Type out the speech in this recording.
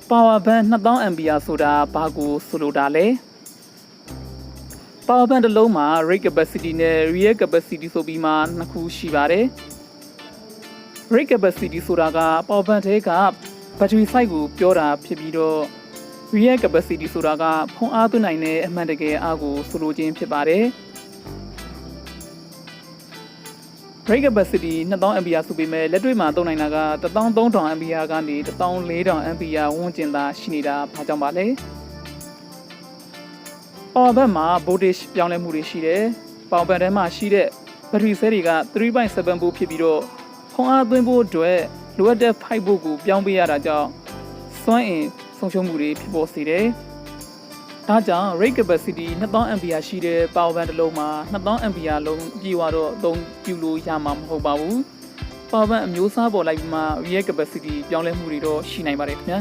Power bank 2000 ampere ဆိုတာဘာကိုဆိုလိုတာလဲ Power bank တစ်လုံးမှာ rate capacity နဲ့ real capacity ဆိုပြီးမှနှစ်ခုရှိပါတယ် rate capacity ဆိုတာက Power bank ထဲက battery size ကိုပြောတာဖြစ်ပြီးတော့ real capacity ဆိုတာကဖုန်းအားသွင်းနိုင်တဲ့အမှန်တကယ်အားကိုဆိုလိုခြင်းဖြစ်ပါတယ် rate capacity 2000 ampere ဆိုပေမဲ့လက်တွေ့မှာသုံးနိုင်တာက 13000 ampere ကနေ 14000 ampere ဝန်းကျင်သာရှိနေတာဘာကြောင့်ပါလဲ Power bank မှာ voltage ပြောင်းလဲမှုတွေရှိတယ် Power bank ထဲမှာရှိတဲ့ battery cell တွေက 3.7 volt ဖြစ်ပြီးတော့ဖုန်းအားသွင်းဖို့အတွက်လိုအပ်တဲ့ 5 volt ကိုပြောင်းပေးရတာကြောင့်စွမ်းအင်ဆုံးရှုံးမှုတွေဖြစ်ပေါ်စေတယ် ဒါကြောင့် rate capacity 2000 ampere ရှိတဲ့ power bank တစ်လုံးမှာ2000 ampere လုံးအပြည့်အဝတော့အသုံးပြုလို့ရမှာမဟုတ်ပါဘူး power bank အမျိုးအစားပေါ်လိုက်ပြီးမှ real capacity ပြောင်းလဲမှုတွေတော့ရှိနိုင်ပါတယ်ခင်ဗျာ